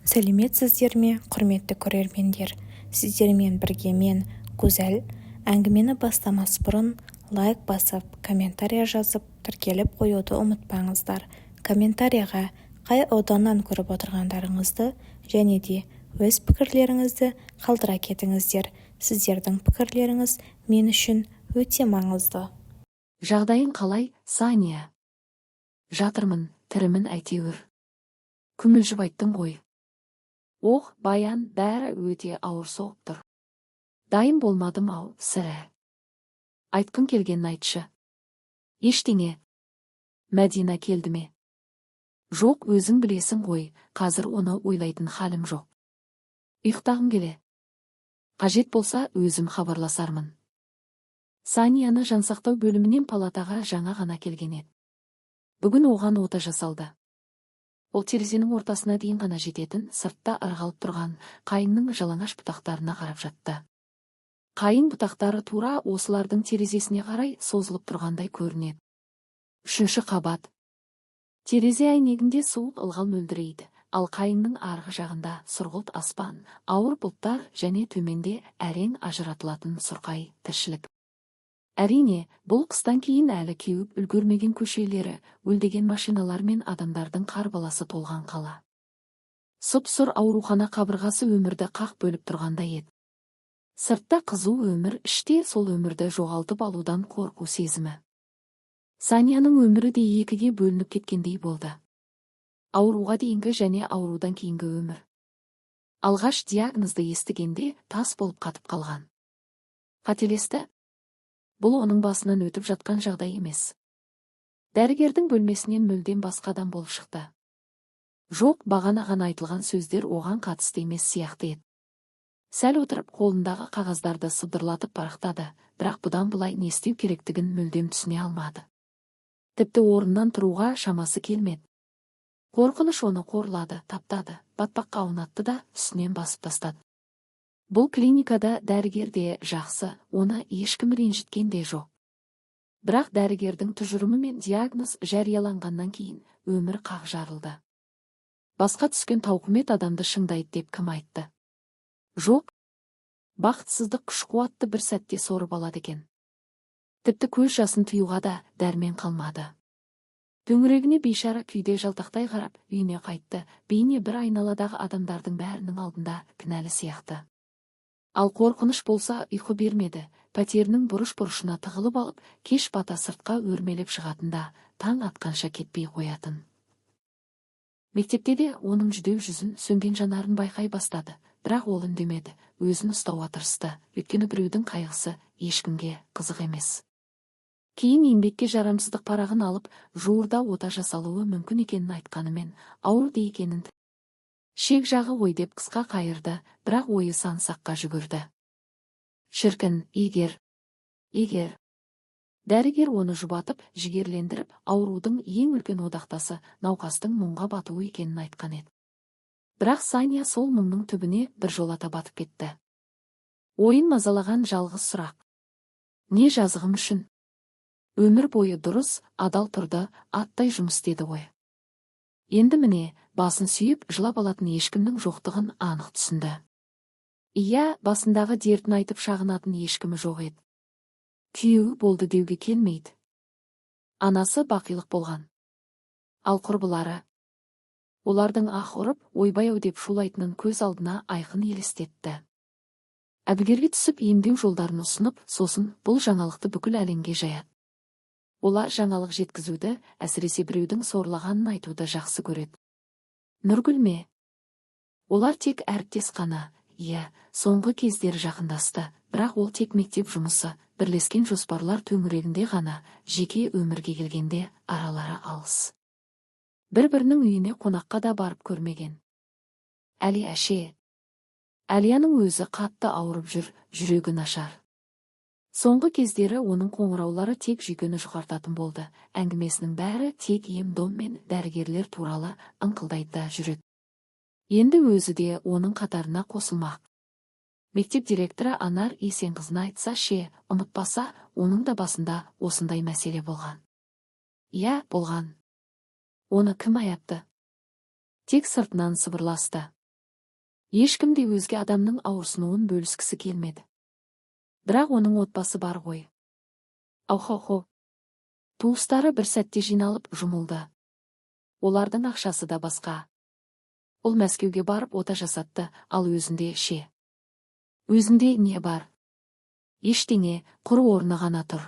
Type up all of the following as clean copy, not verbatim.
сәлеметсіздер ме, құрметті көрермендер? Сіздермен бірге мен, Гузаль. Әңгімені бастамас бұрын лайк басып, комментария жазып, тіркеліп қоюды ұмытпаңыздар. Комментарияға қай ауданнан көріп отырғандарыңызды және де өз пікірлеріңізді қалдыра кетіңіздер. Сіздердің пікірлеріңіз мен үшін өте маңызды. Жағдайың қалай, Сания? Жатырмын, тірімін әйтеуір. Күмілжіп айттың ғой. Баян, бәрі өте ауыр соғып тұр. Дайын болмадым-ау, сірә. Айтқың келгенін айтшы. Ештеңе. Мәдина келді ме? Жоқ, өзің білесің ғой, қазір оны ойлайтын халім жоқ. Ұйықтағым келе. Қажет болса, өзім хабарласармын. Санияны жансақтау бөлімінен палатаға жаңа ғана келген еді. Бүгін оған ота жасалды. Ол терезенің ортасына дейін ғана жететін, сыртта ырғалып тұрған қайыңның жалаңаш бұтақтарына қарап жатты. Қайың бұтақтары тура осылардың терезесіне қарай созылып тұрғандай көрінеді. 3-ші қабат. Терезе әйнегінде суық ылғал мөлдірейді, ал қайыңның арғы жағында сұрғылт аспан, ауыр бұлттар және төменде әрең ажыратылатын сұрқай тіршілік. Әрине, бұл қыстан кейін әлі кеуіп үлгермеген көшелері, өлдеген машиналар мен адамдардың қарбаласы толған қала. Сұп-сұр аурухана қабырғасы өмірді қақ бөліп тұрғандай еді. Сыртта қызу өмір, іште сол өмірді жоғалтып алудан қорқу сезімі. Санияның өмірі де екіге бөлініп кеткендей болды. Ауруға дейінгі және аурудан кейінгі өмір. Алғаш диагнозды естігенде тас болып қатып қалған. Қателесті. Бұл оның басынан өтіп жатқан жағдай емес. Дәрігердің бөлмесінен мүлдем басқа адам болып шықты. Жоқ, бағана ғана айтылған сөздер оған қатысты емес сияқты еді. Сәл отырып қолындағы қағаздарды сыбдырлатып парақтады, бірақ бұдан былай не істеу керектігін мүлдем түсіне алмады. Тіпті орнынан тұруға шамасы келмеді. Қорқыныш оны қорлады, таптады, батпаққа аунатты да үстінен басып тастады. Бұл клиникада дәрігер де жақсы, оны ешкім ренжіткен де жоқ. Бірақ дәрігердің тұжырымы мен диагноз жарияланғаннан кейін өмір қақ жарылды. Басқа түскен тауқымет адамды шыңдайды деп кім айтты? Жоқ. Бақытсыздық күш-қуатты бір сәтте сорып алады екен. Тіпті көз жасын тыюға да дәрмен қалмады. Төңірегіне бейшара күйде жалтақтай қарап үйіне қайтты. Бейне бір айналадағы адамдардың бәрінің алдында кінәлі сияқты. Ал қорқыныш болса ұйқы бермеді, пәтерінің бұрыш-бұрышына тығылып алып, кеш бата сыртқа өрмелеп шығатында, таң атқанша кетпей қоятын. Мектепте де оның жүдеу жүзін, сөнген жанарын байқай бастады, бірақ ол үндемеді, өзін ұстауға тырысты, өйткені біреудің қайғысы ешкімге қызық емес. Кейін еңбекке жарамсыздық парағын алып, жуырда ота жасалуы мүмкін екенін айтқанымен, ауыр де екенін шек жағы ой деп қысқа қайырды, бірақ ойы сан-саққа жүгірді. Шіркін, егер. Дәрігер оны жұбатып, жігерлендіріп, аурудың ең үлкен одақтасы науқастың мұңға батуы екенін айтқан еді. Бірақ Сания сол мұңның түбіне бір жолата батып кетті. Ойын мазалаған жалғыз сұрақ. Не жазығым үшін? Өмір бойы дұрыс, адал тұрды, аттай жұмыс істеді ғой. Енді міне, басын сүйіп, жылап алатын ешкімнің жоқтығын анық түсінді. Иә, басындағы дертін айтып шағынатын ешкімі жоқ еді. Күйеуі болды деуге келмейді. Анасы бақилық болған. Ал құрбылары. Олардың аһ ұрып, ойбай-ау деп шулайтынын көз алдына айқын елестетті. Әбігерге түсіп емдеу жолдарын ұсынып, сосын бұл жаңалықты бүкіл әлемге жаяды. Олар жаңалық жеткізуді, әсіресе біреудің сорлағанын айтуды жақсы көреді. Нұргүл ме? Олар тек әріптес қана, соңғы кездері жақындасты, бірақ ол тек мектеп жұмысы, бірлескен жоспарлар төңірегінде ғана, жеке өмірге келгенде аралары алыс. Бір-бірінің үйіне қонаққа да барып көрмеген. Әлияның өзі қатты ауырып жүр, жүрегі нашар. Соңғы кездері оның қоңыраулары тек жүйкені жұқартатын болды. Әңгімесінің бәрі тек ем-дом мен дәрігерлер туралы ыңқылдайды жүреді. Енді өзі де оның қатарына қосылмақ. Мектеп директоры Анар Есенқызына айтса ұмытпаса, оның да басында осындай мәселе болған. Болған. Оны кім аяпты? Тек сыртынан сыбырласты. Ешкім де өзге адамның ауырсынуын бөліскісі келмеді. Бірақ оның отбасы бар ғой. Аухо. Туыстары бір сәтте жиналып жұмылды. Олардың ақшасы да басқа. Ол Мәскеуге барып ота жасатты, ал өзінде ше. Өзінде не бар? Ештеңе, құр орны ғана тұр.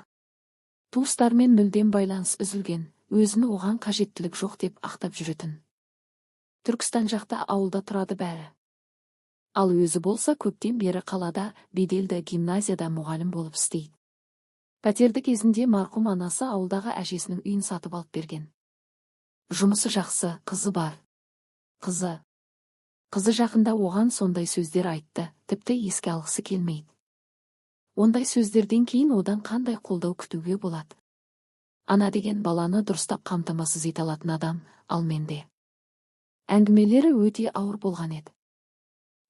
Туыстармен мүлдем байланыс үзілген, өзіні оған қажеттілік жоқ деп ақтап жүретін. Түркістан жақта ауылда тұрады бәрі. Ал өзі болса көптен бері қалада беделді гимназияда мұғалім болып істейді. Пәтерді кезінде марқұм анасы ауылдағы әжесінің үйін сатып алып берген. Жұмысы жақсы, қызы бар. Қызы жақында оған сондай сөздер айтты, тіпті еске алғысы келмейді. Ондай сөздерден кейін одан қандай қолдау күтуге болады? Ана деген баланы дұрыстап қамтамасыз ете алатын адам, ал менде. Әңгімелері өте ауыр болған еді.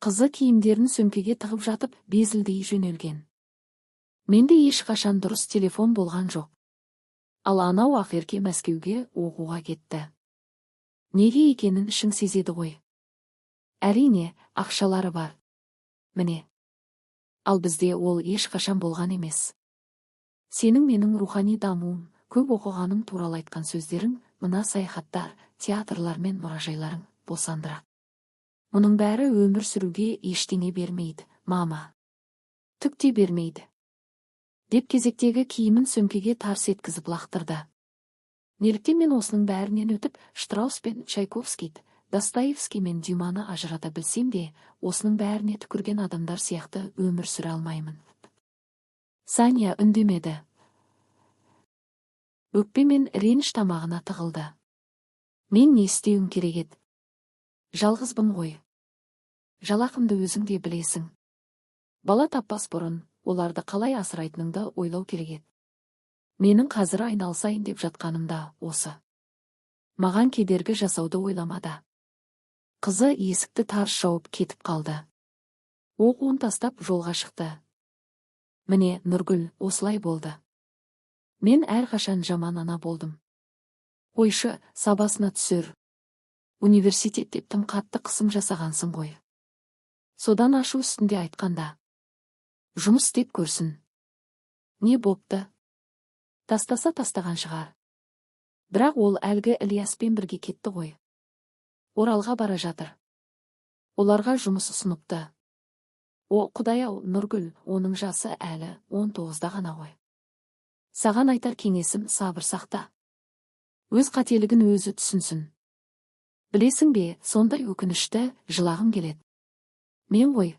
Қызы киімдерін сөмкеге тығып жатып, безілдей жөнелген. Менде ешқашан дұрыс телефон болған жоқ. Ал анау ақерке Мәскеуге оқуға кетті. Неге екенін ішің сезеді ғой. Әрине, ақшалары бар. Міне. Ал бізде ол ешқашан болған емес. Сенің менің рухани дамуым, көп оқығаның туралы айтқан сөздерің, мына саяхаттар, театрлар мен мұражайларың босандырақ. Мұның бәрі өмір сүруге ештеңе бермейді, мама. Түк те бермейді. Деп кезектегі киімін сөмкеге тарс еткізіп лақтырды. Неліктен мен осының бәрінен өтіп, Штраус пен Чайковскийді, Достоевский мен Дюманы ажырата білсем де, осының бәріне түкірген адамдар сияқты өмір сүре алмаймын. Саня үндемеді. Өкпе мен реніш тамағына тығылды. Мен не істеуім керек еді? Жалғызбын ғой. Жалақымды өзің де білесің. Бала таппас бұрын, оларды қалай асырайтыныңды ойлау керек еді. Менің қазір айналысайын деп жатқанымда осы. Маған кедергі жасауды ойламады. Қызы есікті тарс жауып кетіп қалды. Оқуын тастап жолға шықты. Міне, Нұргүл, осылай болды. Мен әрқашан жаман ана болдым. Қойшы, сабасына түсір. Университетте тым қатты қысым жасағансың ғой. Содан ашу үстінде айтқанда. Жұмыс істеп көрсін. Не бопты? Тастаса тастаған шығар. Бірақ ол әлгі Ілияспен бірге кетті ғой. Оралға бара жатыр. Оларға жұмыс ұсыныпты. О, Құдай-ау, Нұргүл, оның жасы әлі 19-да ғана ғой. Саған айтар кеңесім, сабыр сақта. Өз қателігін өзі түсінсін. Білесің бе, сондай өкінішті жылағым келеді. Мен ғой.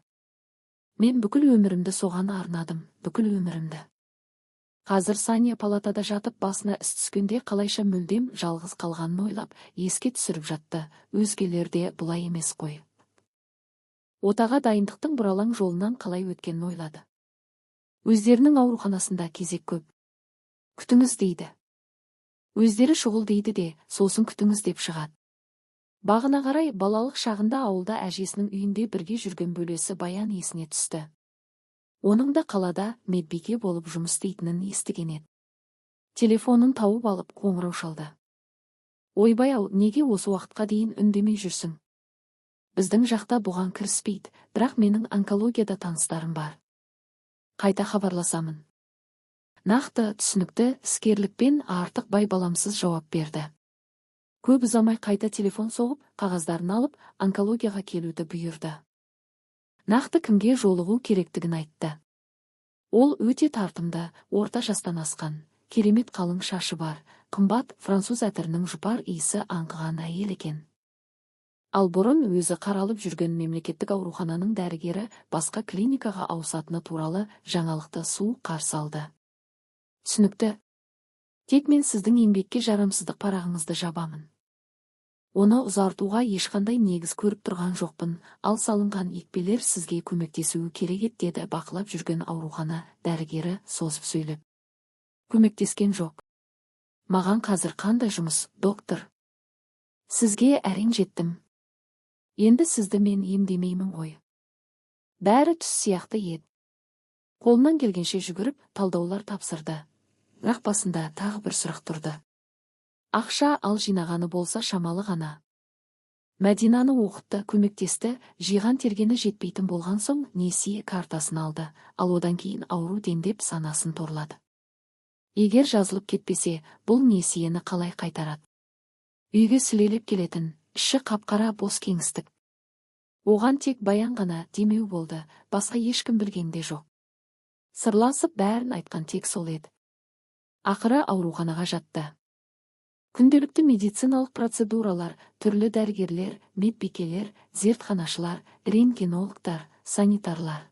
Мен бүкіл өмірімді соған арнадым, бүкіл өмірімді. Қазір Саня палатада жатып басына іс түскенде қалайша мүлдем жалғыз қалғанын ойлап, еске түсіріп жатты, өзгелерде бұлай емес қой. Отаға дайындықтың бұралаң жолынан қалай өткенін ойлады. Өздерінің ауруханасында кезек көп. Күтіңіз дейді. Өздері шұғыл дейді де, сосын күтіңіз деп шығады. Бағына қарай балалық шағында ауылда әжесінің үйінде бірге жүрген бөлесі Баян есіне түсті. Оның да қалада медбике болып жұмыс істейтінін естіген еді. Телефонын тауып алып қоңырау шалды. Ойбай-ау, неге осы уақытқа дейін үндемей жүрсің? Біздің жақта бұған кіріспейді, бірақ менің онкологияда таныстарым бар. Қайта хабарласамын. Нақты, түсінікті, іскерлікпен артық байбаламсыз жауап берді. Көп ұзамай қайта телефон соғып, қағаздарын алып, онкологияға келуді бұйырды. Нақты кімге жолығу керектігін айтты. Ол өте тартымды, орта жастан асқан, керемет қалың шашы бар, қымбат француз әтірінің жұпар иісі аңқыған әйел екен. Ал бұрын өзі қаралып жүрген мемлекеттік аурухананың дәрігері басқа клиникаға ауысатыны туралы жаңалықты суық қарсы алды. Түсінікті. Тек мен сіздің еңбекке жарамсыздық парағыңызды жабамын. Оны ұзартуға ешқандай негіз көріп тұрған жоқпын, ал салынған екпелер сізге көмектесуі керек еді, деді бақылап жүрген аурухана дәрігері созып сөйлеп. Көмектескен жоқ. Маған қазір қандай жұмыс, доктор? Сізге әрең жеттім. Енді сізді мен емдемеймін ғой. Бәрі түс сияқты еді. Қолынан келгенше жүгіріп, талдаулар тапсырды. Бірақ басында тағы бір сұрақ тұрды. Ақша ал жинағаны болса шамалы ғана. Мәдинаны оқытты, көмектесті, жиған тергені жетпейтін болған соң несие картасын алды, ал одан кейін ауру дендеп санасын торлады. Егер жазылып кетпесе, бұл несиені қалай қайтарады? Үйге сілелеп келетін, іші қапқара бос кеңістік. Оған тек Баян ғана демеу болды, басқа ешкім білгенде жоқ. Сырласып бәрін айтқан тек сол еді. Ақыры ауруханаға жатты. Күнделікті медициналық процедуралар, түрлі дәрігерлер, медбикелер, зертханашылар, рентгенологтар, санитарлар.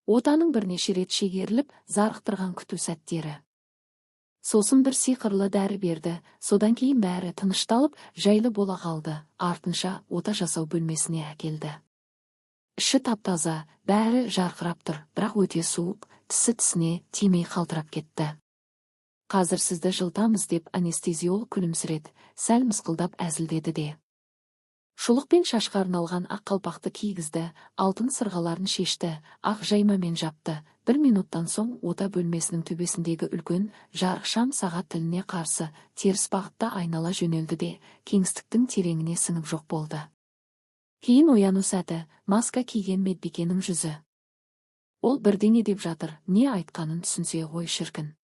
Отаның бірнеше рет шегеріліп, зарықтырған күту сәттері. Сосын бір сиқырлы дәрі берді, содан кейін бәрі тынышталып, жайлы бола қалды, артынша ота жасау бөлмесіне әкелді. Іші таптаза, бәрі жарқырап тұр, бірақ өте суық, тісі тісіне тимей қалтырап кетті. Қазір сізді жылытамыз деп анестезиолог күлімсіреді, сәл мысқылдап әзілдеді де. Шұлықпен шашқа арналған ақ қалпақты кигізді, алтын сырғаларын шешті, ақ жаймамен жапты. 1 минуттан соң ота бөлмесінің төбесіндегі үлкен жарық шам сағат тіліне қарсы теріс бағытта айнала жөнелді де, кеңістіктің тереңіне сіңіп жоқ болды. Кейін ояну сәті, маска киген медбикенің жүзі. Ол бірдеңе деп жатыр, не айтқанын түсінсе ғой шіркін.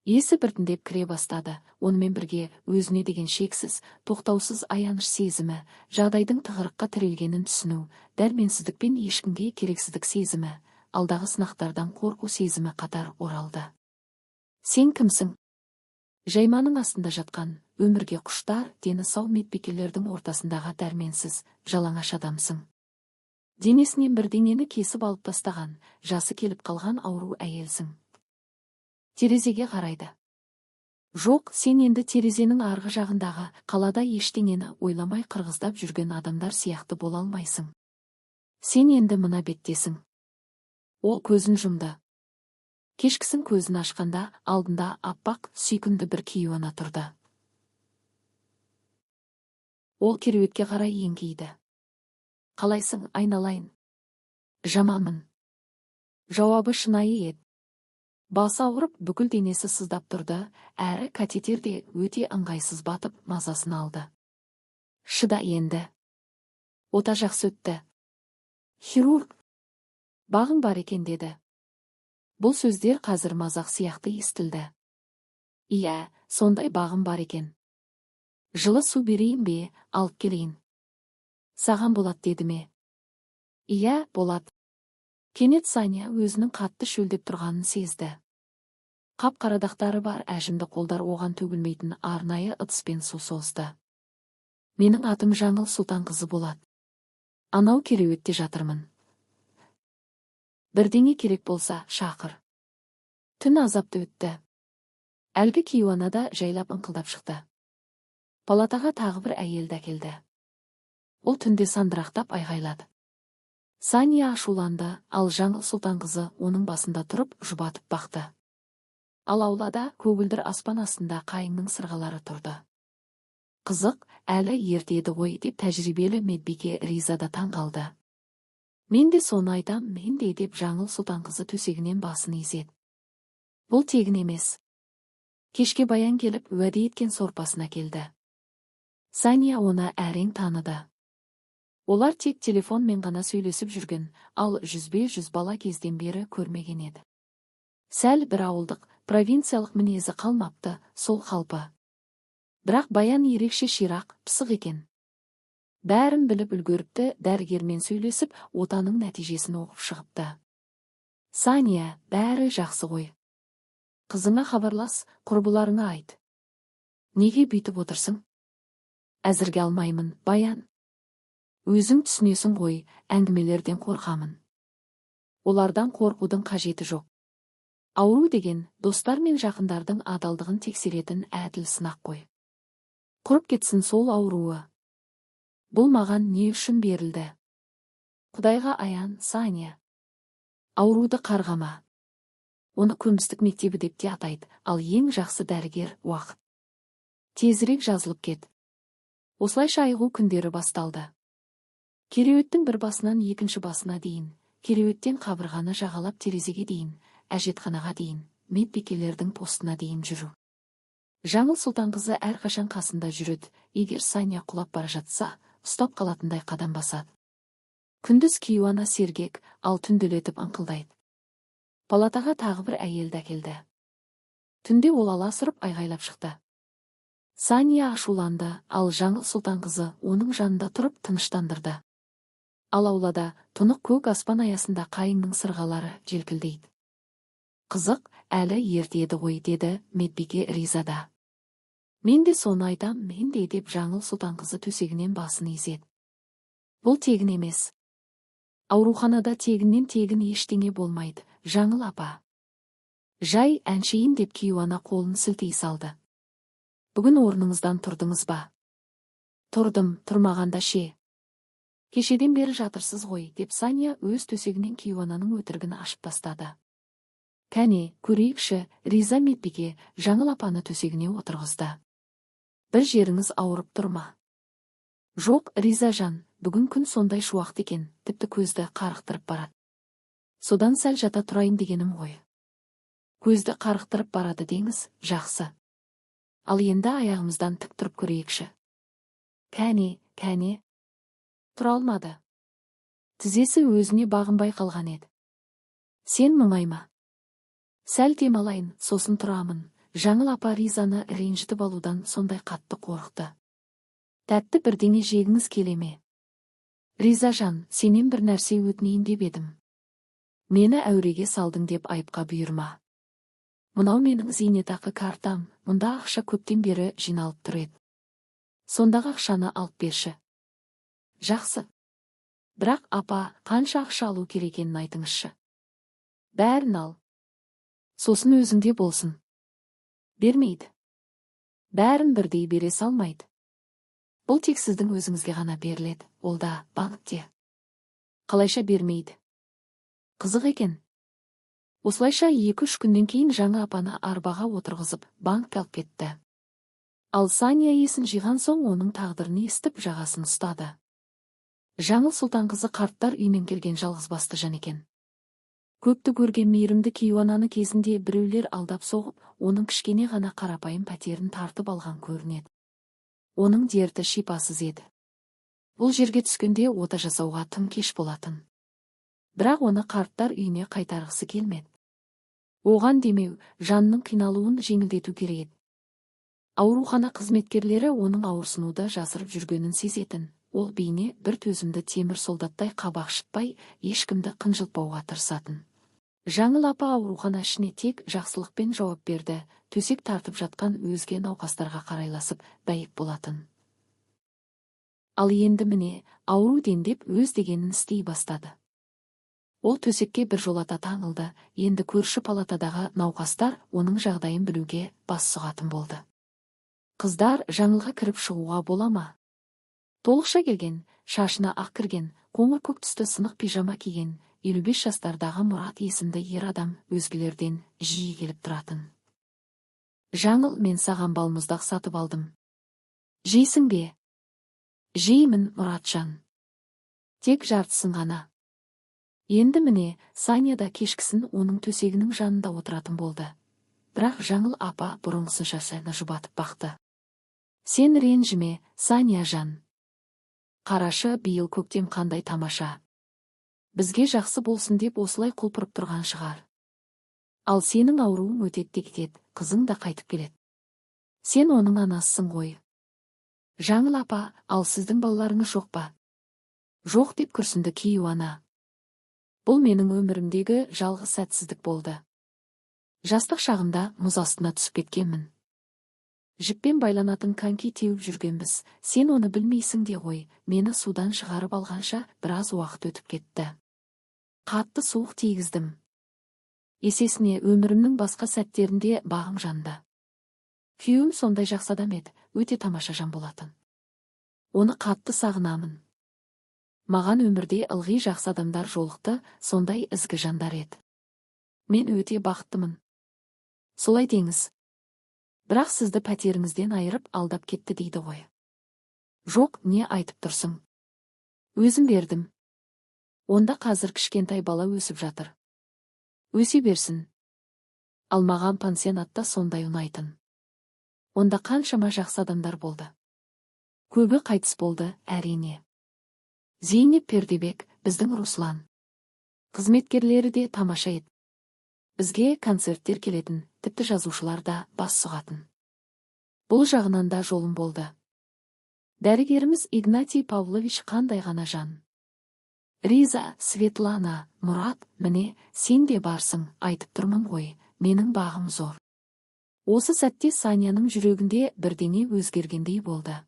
Есі біртіндеп кіре бастады, онымен бірге өзіне деген шексіз, тоқтаусыз аяныш сезімі, жағдайдың тығырыққа тірелгенін түсіну, дәрменсіздікпен ешкімге керексіздік сезімі, алдағы сынақтардан қорқу сезімі қатар оралды. Сен кімсің? Жайманың астында жатқан, өмірге құштар, дені сау медбикелердің ортасындағы дәрменсіз, жалаңаш адамсың. Денесінен бірдеңені кесіп алып тастаған, жасы келіп қалған ауру әйелсің. Терезеге қарайды. Жоқ, сен енді терезенің арғы жағындағы қалада ештеңені ойламай қырғыздап жүрген адамдар сияқты бола алмайсың. Сен енді мына беттесің. Ол көзін жұмды. Кешкісін көзін ашқанда алдында аппақ сүйкімді бір кейуана тұрды. Ол кереуетке қарай еңкейді. Қалайсың, айналайын? Жаманмын. Жауабы шынайы еді. Басы ауырып, бүкіл денесі сыздап тұрды, әрі катетерде өте ыңғайсыз батып мазасын алды. Шыда енді. Ота жақсы өтті. Хирург. Бағың бар екен деді. Бұл сөздер қазір мазақ сияқты естілді. Иә, сондай бағым бар екен. Жылы су берейін бе, алып келейін. Саған болат деді ме? Иә, болат. Кенет Саня өзінің қатты шөлдеп тұрғанын сезді. Қап қарадақтары бар әжімді қолдар оған төгілмейтін арнайы ыдыспен су созды. Менің атым Жаңыл Сұлтанқызы болады. Анау кереуетте жатырмын. Бірдеңе керек болса, шақыр. Түн азапты өтті. Әлгі кейуанада жайлап ыңқылдап шықты. Палатаға тағы бір әйелді әкелді. Ол түнде сандырақтап айғайлады. Саня ашуланды, ал Жаңыл Сұлтанқызы оның басында тұрып жұбатып бақты. Ал аулада көгілдір аспан астында қайыңның сырғалары тұрды. Қызық, әлі ертеді ғой деп тәжірибелі медбике Ризада таң қалды. Мен де соны айтам, мен де деп Жаңыл Сұлтанқызы төсегінен басын изеді. Бұл тегін емес. Кешке Баян келіп уәде еткен сорпасына келді. Саня оны әрең таныды. Олар тек телефонмен ғана сөйлесіп жүрген, ал жүзбе-жүз бала кезден бері көрмеген еді. Сәл бір ауылдық, провинциялық мінезі қалмапты, сол қалпы. Бірақ Баян ерекше ширақ, пысық екен. Бәрін біліп үлгеріпті, дәрігермен сөйлесіп, отаның нәтижесін оқып шығыпты. Саня, бәрі жақсы ғой. Қызыңа хабарлас, құрбыларыңа айт. Неге бүйтіп отырсың? Әзірге алмаймын, Баян. Өзің түсінесің ғой, әңгімелерден қорқамын. Олардан қорқудың қажеті жоқ. Ауру деген достар мен жақындардың адалдығын тексеретін әділ сынақ қой. Құрып кетсін сол ауруы. Бұл маған не үшін берілді? Құдайға аян, Саня. Ауруды қарғама. Оны көмістік мектебі деп те атайды, ал ең жақсы дәрігер уақыт. Тезірек жазылып кет. Осылайша айығу күндері басталды. Кереуеттің бір басынан екінші басына дейін, кереуеттен қабырғаны жағалап терезеге дейін, әжетханаға дейін, медбикелердің постына дейін жүру. Жаңыл Сұлтанқызы әрқашан қасында жүреді, егер Саня құлап бара жатса, ұстап қалатындай қадам басады. Күндіз Кейуана сергек, ал түнделетіп аңқылдайды. Палатаға тағы бір әйелді әкелді. Түнде ол аласырып айғайлап шықты. Сания ашуланды, ал Жаңыл Сұлтан қызы оның жанында тұрып тыныштандырды. Ал аулада тұнық көк аспан аясында қайыңның сырғалары желпілдейді. Қызық, әлі ерте еді ғой, деді Медбике ризада. Мен де соны айтам, мен де, деп Жаңыл Сұлтан қызы төсегінен басын изеді. Бұл тегін емес. Ауруханада тегіннен тегін ештеңе болмайды, Жаңыл апа. Жай әншейін, деп Кейуана қолын сілтей салды. Бүгін орныңыздан тұрдыңыз ба? Тұрдым, тұрмағанда ше. Кешеден бері жатырсыз ғой, деп Сания өз төсегінен Кейуананың өтірігін ашып тастады. Кәне, көрейікші, риза Медбике Жаңыл апаны төсегіне отырғызды. Бір жеріңіз ауырып тұрма? Жоқ, риза жан, бүгін күн сондай шуақты екен, тіпті көзді қарықтырып барады. Содан сәл жата тұрайын дегенім ғой. Көзді қарықтырып барады деңіз, жақсы. Ал енді аяғымыздан тік тұрып көрейікші. Кәне. Тұра алмады. Тізесі өзіне бағынбай қалған еді. Сен мұңайма. Сәл демалайын, сосын тұрамын. Жаңыл апа ризаны ренжітіп алудан сондай қатты қорықты. Тәтті бірдеңе жегіңіз келеме? Риза жан, сенен бір нәрсе өтінейін деп едім. Мені әуреге салдың деп айыпқа бұйырма. Мынау менің зейнетақы картам, мұнда ақша көптен бері жиналып тұр еді. Сондағы ақшаны алып берші. Жақсы. Бірақ апа, қанша ақша алу керек екенін айтыңызшы. Бәрін ал. Сосын өзіңде болсын. Бермейді. Бәрін бірдей бере салмайды. Бұл тек сіздің өзіңізге ғана беріледі, ол да банкте. Қалайша бермейді? Қызық екен. Осылайша 2-3 күннен кейін жаңа апаны арбаға отырғызып, банкке алып кетті. Ал Сания есін жиған соң оның тағдырын естіп жағасын ұстады. Жаңыл Сұлтан қызы қарттар үйінен келген жалғызбасты жан екен. Көпті көрген мейірімді Кейуананы кезінде біреулер алдап соғып, оның кішкене ғана қарапайым пәтерін тартып алған көрінеді. Оның дерті шипасыз еді. Бұл жерге түскенде ота жасауға тым кеш болатын. Бірақ оны қарттар үйіне қайтарғысы келмеді. Оған демеу, жанның қиналуын жеңілдету керек еді. Аурухана қызметкерлері оның ауырсынуды жасырып жүргенін сезетін. Ол бейне бір төзімді темір солдаттай қабақ шытпай, ешкімді қынжылтпауға тырысатын. Жаңыл апа аурухана ішіне тек жақсылықпен жауап берді, төсек тартып жатқан өзге науқастарға қарайласып бәйек болатын. Ал енді міне, ауру дендеп өз дегенін істей бастады. Ол төсекке бір жолата таңылды, енді көрші палатадағы науқастар оның жағдайын білуге бас сұғатын болды. Қыздар, Жаңылға кіріп шығуға бола ма? Толықша келген, шашына ақ кірген, қоңыр көк түсті сынық пижама киген, 55 жастардағы Мұрат есімді ер адам өзгелерден жиі келіп тұратын. Жаңыл, мен саған балмұздақ сатып алдым. Жейсің бе? Жеймін, Мұратжан. Тек жартысын ғана. Енді міне, Сания да кешкісін оның төсегінің жанында отыратын болды. Бірақ Жаңыл апа бұрынғысынша шайны жұбатып бақты. Сен ренжіме, Сания жан. Қарашы, биыл көктем қандай тамаша. Бізге жақсы болсын деп осылай құлпырып тұрған шығар. Ал сенің ауруың өтеді де кетеді, қызың да қайтып келеді. Сен оның анасысың ғой. Жаңыл апа, ал сіздің балаларыңыз жоқ па? Жоқ, деп күрсінді Кейуана. Бұл менің өмірімдегі жалғыз сәтсіздік болды. Жастық шағымда мұз астына түсіп кеткенмін. Жіппен байланатын коньки теуіп жүргенбіз, сен оны білмейсің де ғой, мені судан шығарып алғанша біраз уақыт өтіп кетті. Қатты суық тигіздім. Есесіне өмірімнің басқа сәттерінде бағым жанды. Күйеуім сондай жақсы адам еді, өте тамаша жан болатын. Оны қатты сағынамын. Маған өмірде ылғи жақсы адамдар жолықты, сондай ізгі жандар еді. Мен өте бақыттымын. Солай деңіз. Бірақ сізді пәтеріңізден айырып алдап кетті дейді ғой. Жоқ, не айтып тұрсың? Өзім бердім. Онда қазір кішкентай бала өсіп жатыр. Өсе берсін. Ал маған пансионатта сондай ұнайтын. Онда қаншама жақсы адамдар болды. Көбі қайтыс болды, әрине. Зейнеп Пердебек, біздің Руслан. Қызметкерлері де тамаша еді. Бізге концерттер келетін, тіпті жазушылар да бас сұғатын. Бұл жағынан да жолым болды. Дәрігеріміз Игнатий Павлович қандай ғана жан. Риза, Светлана, Мұрат, міне, сен де барсың, айтып тұрмын ғой, менің бағым зор. Осы сәтте Саняның жүрегінде бірдеңе өзгергендей болды.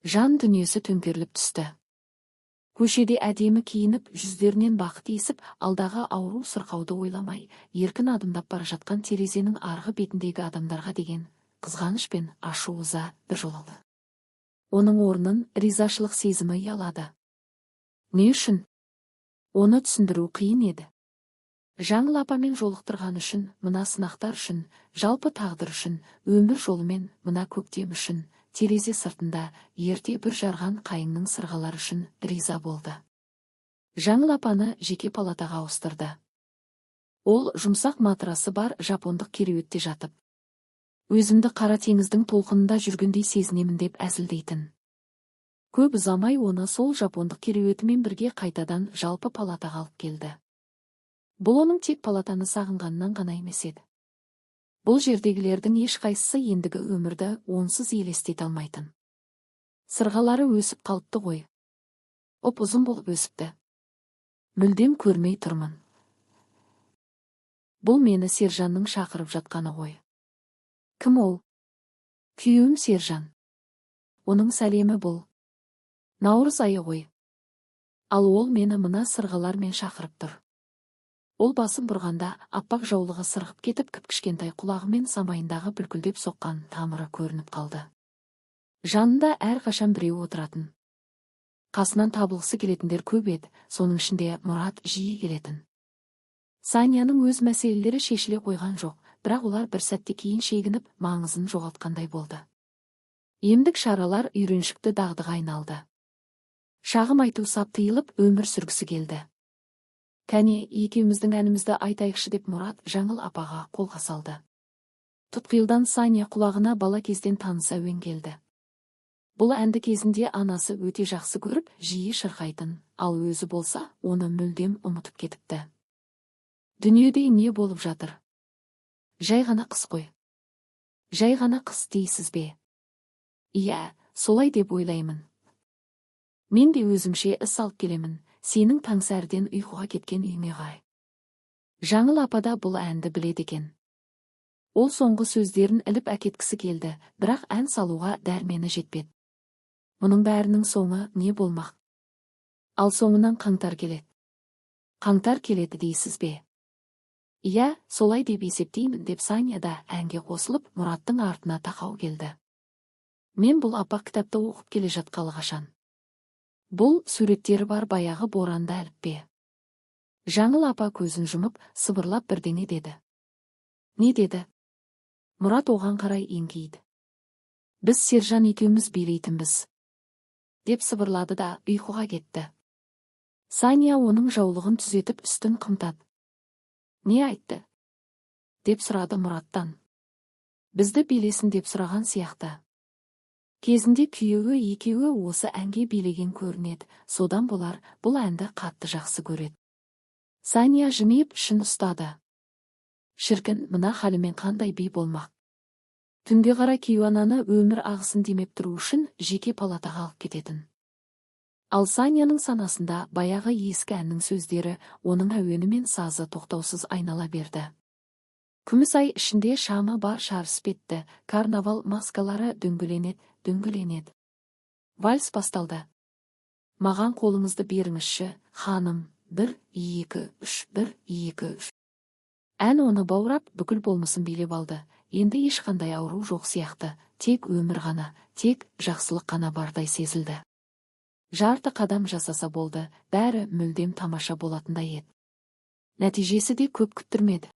Жан дүниесі төңкеріліп түсті. Көшеде әдемі киініп, жүздерінен бақыт есіп, алдағы ауру сырқауды ойламай, еркін адымдап бара жатқан терезенің арғы бетіндегі адамдарға деген қызғаныш пен ашу-ыза біржолата. Оның орнын ризашылық сезімі ұялады. Не үшін? Оны түсіндіру қиын еді. Жаңыл апамен жолықтырған үшін, мына сынақтар үшін, жалпы тағдыр үшін, өмір жолымен, мына көктем үшін, терезе сыртында ерте бір жарған қайыңның сырғалары үшін риза болды. Жаңыл апаны жеке палатаға ауыстырды. Ол жұмсақ матрасы бар жапондық кереуетте жатып. Өзімді қара теңіздің толқынында жүргендей сезінемін деп әзілдейтін. Көп ұзамай оны сол жапондық кереуетімен бірге қайтадан жалпы палатаға алып келді. Бұл оның тек палатаны сағынғаннан ғана емес еді. Бұл жердегілердің ешқайсысы ендігі өмірді онсыз елестете алмайтын. Сырғалары өсіп қалыпты ғой. Ұзын болып өсіпті. Мүлдем көрмей тұрмын. Бұл мені Сержанның шақырып жатқаны ғой. Кім ол? Күйеуім Сержан. Оның сәлемі бұл. Наурыз айы ғой. Ал ол мені мына сырғалармен шақырып тұр. Ол басын бұрғанда аппақ жаулығы сырғып кетіп, кіп-кішкентай құлағымен самайындағы бүлкілдеп соққан тамыры көрініп қалды. Жанында әрқашан біреу отыратын. Қасынан табылғысы келетіндер көп еді, соның ішінде Мұрат жиі келетін. Саняның өз мәселелері шешіле қойған жоқ, бірақ олар бір сәтте кейін шегініп, маңызын жоғалтқандай болды. Емдік шаралар үйреншікті дағдыға айналды. Шағым айту сап тыйылып, өмір сүргісі келді. Кәне, екеуміздің әнімізді айтайықшы деп Мұрат Жаңыл апаға қолға салды. Тұтқиылдан Саня құлағына бала кезден таныс әуен келді. Бұл әнді кезінде анасы өте жақсы көріп, жиі шырқайтын, ал өзі болса, оны мүлдем ұмытып кетіпті. Дүниеде не болып жатыр? Жай ғана қыс қой. Жай ғана қыс дейсіз бе? Иә, солай деп ойлаймын. Мен де өзімше іс алып келемін. Сенің таңсәрден ұйқыға кеткен үйіңе қарай. Жаңыл апада бұл әнді біледі екен. Ол соңғы сөздерін іліп әкеткісі келді, бірақ ән салуға дәрмені жетпеді. Мұның бәрінің соңы не болмақ? Ал соңынан қаңтар келеді. Қаңтар келеді дейсіз бе? Иә, солай деп есептеймін деп Саня да әнге қосылып, Мұраттың артына тақау келді. Мен бұл апа кітапты оқып келе жатқалы қашан. Бұл суреттері бар баяғы боранды әліппе. Жаңыл апа көзін жұмып, сыбырлап бірдеңе деді. Не деді? Мұрат оған қарай еңкейді. Біз Сержан екеуміз билейтінбіз. Деп сыбырлады да ұйқыға кетті. Саня оның жаулығын түзетіп үстін қымтады. Не айтты? Деп сұрады Мұраттан. Бізді билесін деп сұраған сияқты. Кезінде күйеуі екеуі осы әнге билеген көрінеді, содан болар бұл әнді қатты жақсы көреді. Саня жымиып ішін ұстады. Шіркін, мына халімен қандай би болмақ. Түнге қарай кейуананы өмір ағысын демеп тұру үшін жеке палатаға алып кететін. Ал Саняның санасында баяғы ескі әннің сөздері, оның әуені мен сазы тоқтаусыз айнала берді. Күміс ай ішінде шамы бар шарыс бетті, карнавал маскалары дөңгеленеді. Вальс басталды. Маған қолыңызды беріңізші, ханым, 1, 2, 3, 1, 2, 3. Ән оны баурап, бүкіл болмысын билеп алды. Енді ешқандай ауру жоқ сияқты, тек өмір ғана, тек жақсылық қана бардай сезілді. Жарты қадам жасаса болды, бәрі мүлдем тамаша болатындай еді. Нәтижесі де көп күттірмеді.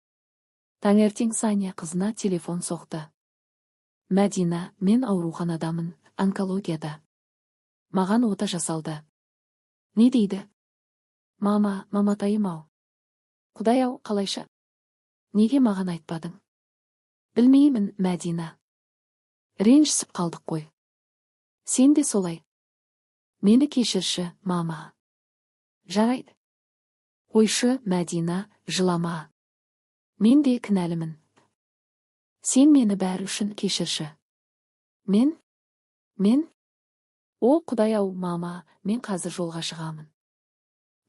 Таңертең Саня қызына телефон соқты. Мәдина, мен ауруханадамын, онкологияда. Маған ота жасалды. Не дейді? Маматайым-ау. Құдай-ау, қалайша? Неге маған айтпадың? Білмеймін, Мәдина. Ренжісіп қалдық қой. Сен де солай. Мені кешірші, мама. Жарайды. Қойшы, Мәдина, жылама. Мен де кінәлімін. Сен мені бәрі үшін кешірші. Мен? О, Құдай-ау, мама, мен қазір жолға шығамын.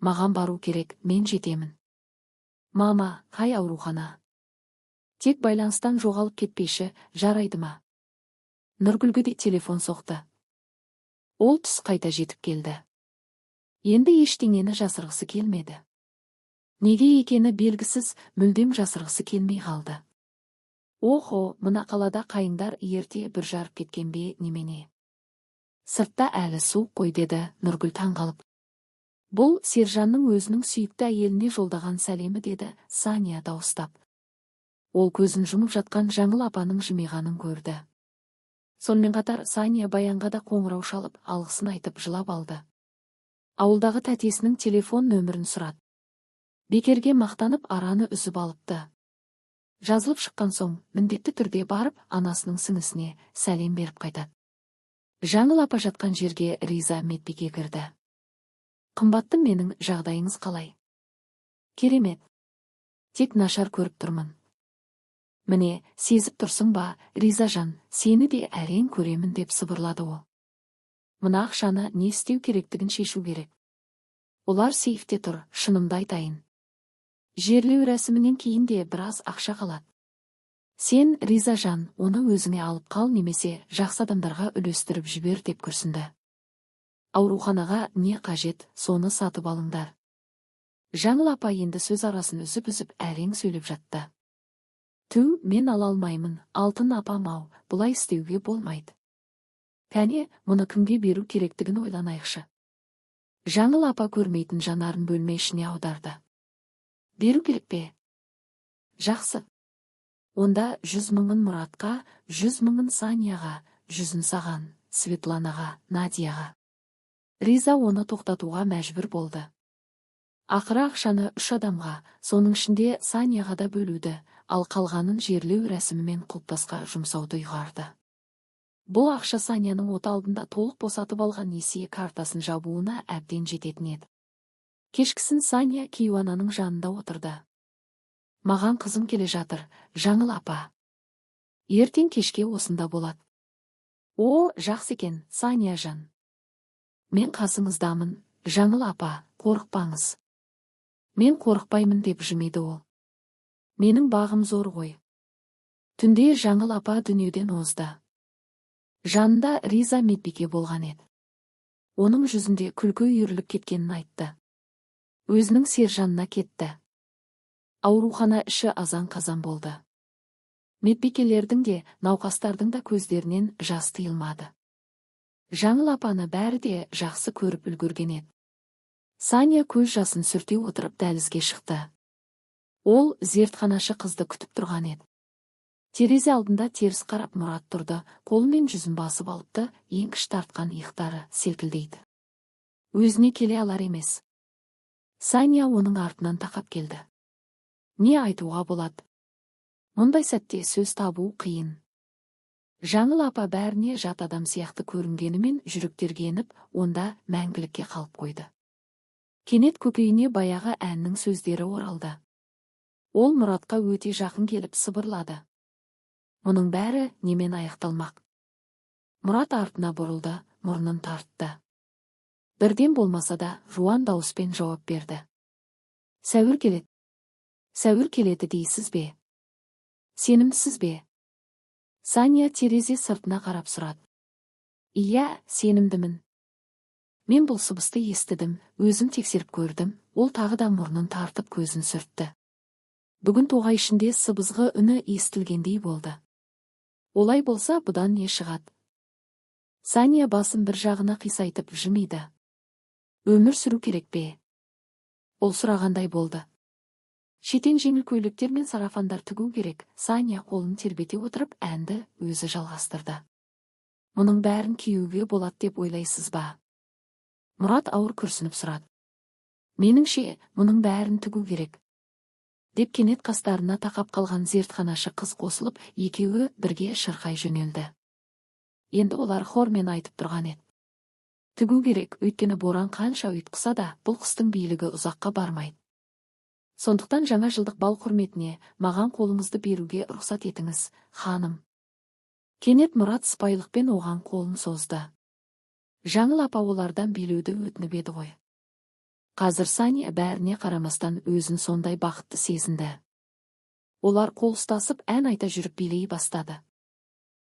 Маған бару керек, мен жетемін. Мама, қай аурухана? Тек байланыстан жоғалып кетпейші, жарайды ма? Нұргүлге де телефон соқты. Ол түс қайта жетіп келді. Енді ештеңені жасырғысы келмеді. Неге екені белгісіз, мүлдем жасырғысы келмей қалды. Охо, мына қалада қайыңдар ерте бір жарып кеткен бе немене? Сыртта әлі суық қой, деді Нұргүл таңғалып. Бұл Сержанның өзінің сүйікті әйеліне жолдаған сәлемі, деді Сания дауыстап. Ол көзін жұмып жатқан Жаңыл апаның жымиғанын көрді. Сонымен қатар Сания Баянға да қоңырау шалып, алғысын айтып жылап алды. Ауылдағы тәтесінің телефон нөмірін сұрады. Бекерге мақтанып араны үзіп алыпты. Жазылып шыққан соң, міндетті түрде барып, анасының сіңісіне сәлем беріп қайтады. Жаңыл апа жатқан жерге Риза Медбике кірді. Қымбаттым, менің жағдайыңыз қалай? Керемет. Тек нашар көріп тұрмын. Міне, сезіп тұрсың ба, Ризажан, сені де әрең көремін, деп сыбырлады ол. Мына ақшаны не істеу керектігін шешу керек. Олар сейфте тұр, шынымды айтайын. Жерлеу рәсімінен кейін де біраз ақша қалады. Сен, Ризажан, оны өзіңе алып қал, немесе жақсы адамдарға үлестіріп жібер, деп күрсінді. Ауруханаға не қажет, соны сатып алыңдар. Жаңыл апа енді сөз арасын үзіп-үзіп әрең сөйлеп жатты. Түу, мен ала алмаймын, алтын апам-ау, бұлай істеуге болмайды. Кәне, мұны кімге беру керектігін ойланайықшы. Жаңыл апа көрмейтін жанарын бөлме ішіне аударды. Беру керек пе? Жақсы. Онда 100 000 Мұратқа, 100 000 Санияға, 100-ін саған, Светланаға, Надияға. Риза оны тоқтатуға мәжбүр болды. Ақыры ақшаны 3 адамға, соның ішінде Санияға да бөлуді, ал қалғанын жерлеу рәсімімен құлптасқа жұмсауды ұйғарды. Бұл ақша Санияның оты алдында толық босатып алған несие картасын жабуына әбден жететін еді. Кешкісін Сания Кейуананың жанында отырды. Маған қызым келе жатыр, Жаңыл апа. Ертең кешке осында болады. О, жақсы екен, Сания жан. Мен қасыңыздамын, Жаңыл апа, қорықпаңыз. Мен қорықпаймын, деп жымиды ол. Менің бағым зор ғой. Түнде Жаңыл апа дүниеден озды. Жанында Риза Медбике болған еді. Оның жүзінде күлкі үйіріліп кеткенін айтты. Өзінің Сержанына кетті. Аурухана іші азан-қазан болды. Медбикелердің де, науқастардың да көздерінен жас тыйылмады. Жаңыл апаны бәрі де жақсы көріп үлгерген еді. Сания көз жасын сүрте отырып дәлізге шықты. Ол зертханашы қызды күтіп тұрған еді. Терезе алдында теріс қарап Мұрат тұрды, қолымен жүзін басып алыпты, еңкіш тартқан иықтары селкілдейді. Өзіне келе алар емес. Сания оның артынан тақап келді. Не айтуға болады? Мұндай сәтте сөз табу қиын. Жаңыл апа бәріне жат адам сияқты көрінгенімен жүректергеніп, онда мәңгілікке қалып қойды. Кенет көкейіне баяғы әннің сөздері оралды. Ол Мұратқа өте жақын келіп сыбырлады. Мұның бәрі немен аяқталмақ? Мұрат артына бұрылды, мұрнын тартты. Бірден болмаса да жуан дауыспен жауап берді. Сәуір келеді. Сәуір келеді дейсіз бе? Сенімсіз бе? Сания терезе сыртына қарап сұрады. Иә, сенімдімін. Мен бұл сыбысты естідім, өзім тексеріп көрдім, ол тағы да мұрнын тартып көзін сүртті. Бүгін тоғай ішінде сыбызғы үні естілгендей болды. Олай болса, бұдан не шығады? Сания басын бір жағына қисайтып жымиды. Өмір сүру керек пе? Ол сұрағандай болды. Шетен жеңіл көйлектер мен сарафандар тігу керек. Сания қолын тербете отырып әнді өзі жалғастырды. Мұның бәрін киюге болады деп ойлайсыз ба? Мұрат ауыр күрсініп сұрады. Меніңше, мұның бәрін тігу керек. Деп кенет қастарына тақап қалған зертханашы қыз қосылып, екеуі бірге шырқай жөнелді. Енді олар хормен айтып тұрған еді. Тігу керек, өйткені боран қанша ұйтқыса да, бұл қыстың билігі ұзаққа бармайды. Сондықтан жаңа жылдық бал құрметіне маған қолыңызды беруге рұқсат етіңіз, ханым. Кенет Мұрат сыпайылықпен оған қолын созды. Жаңыл апа олардан билеуді өтініп еді ғой. Қазір Сания бәріне қарамастан өзін сондай бақытты сезінді. Олар қол ұстасып ән айта жүріп билей бастады.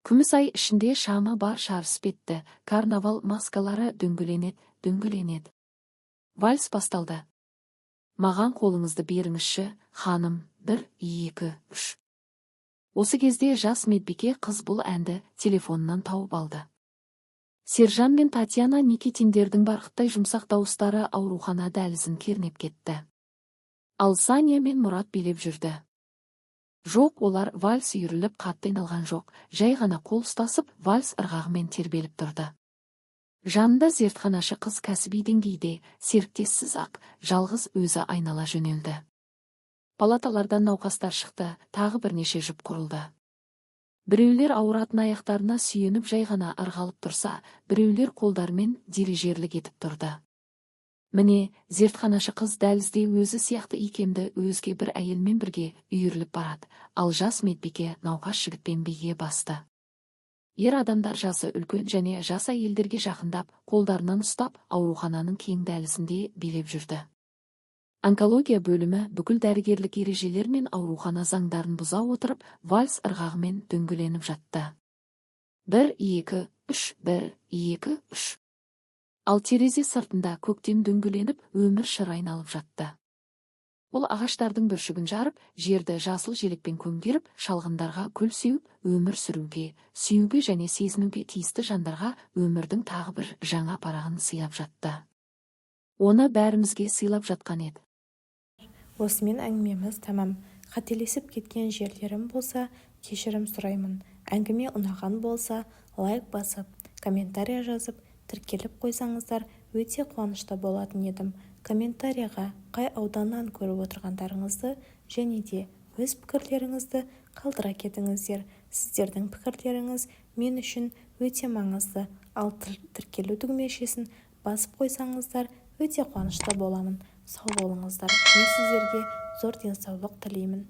Күміс ай ішінде шамы бар шарысып етті, карнавал маскалары дөңгеленеді. Вальс басталды. Маған қолыңызды беріңізші, ханым, 1, 2, 3. Осы кезде жас медбике қыз бұл әнді телефонынан тауып алды. Сержан мен Татьяна Никитиндердің барқыттай жұмсақ дауыстары аурухана дәлізін кернеп кетті. Ал Сания мен Мұрат билеп жүрді. Жоқ, олар вальс үйіріліп қатты айналған жоқ, жай ғана қол ұстасып вальс ырғағымен тербеліп тұрды. Жанында зертханашы қыз кәсіби деңгейде, серіктессіз ақ, жалғыз өзі айнала жөнелді. Палаталардан науқастар шықты, тағы бірнеше жұп құрылды. Біреулер ауыратын аяқтарына сүйеніп жай ғана ырғалып тұрса, біреулер қолдармен дирижерлік етіп тұрды. Міне, зертханашы қыз дәлізде өзі сияқты икемді өзге бір әйелмен бірге үйіріліп барады, ал жас медбике науқас жігітпен биге басты. Ер адамдар жасы үлкен және жас әйелдерге жақындап, қолдарынан ұстап, аурухананың кең дәлізінде билеп жүрді. Онкология бөлімі бүкіл дәрігерлік ережелер мен аурухана заңдарын бұза отырып, вальс ырғағымен дөңгеленіп жатты. 1, 2, 3, 1, 2, 3. Ал терезе сыртында көктем дөңгеленіп, өмір шыр айналып жатты. Ол ағаштардың бүршігін жарып, жерді жасыл желекпен көмкеріп, шалғындарға гүл сеуіп, өмір сүруге, сүюге және сезінуге тиісті жандарға өмірдің тағы бір жаңа парағын сыйлап жатты. Оны бәрімізге сыйлап жатқан еді. Осымен әңгімеміз тамам. Қателесіп кеткен жерлерім болса, кешірім сұраймын. Әңгіме ұнаған болса, лайк басып, комментария жазып, тіркеліп қойсаңыздар өте қуанышты болатын едім. Комментарияға қай ауданнан көріп отырғандарыңызды және де өз пікірлеріңізді қалдыра кетіңіздер. Сіздердің пікірлеріңіз мен үшін өте маңызды, ал тіркелу дүгмешесін басып қойсаңыздар өте қуанышты боламын. Сау болыңыздар. Мен сіздерге зор денсаулық тілеймін.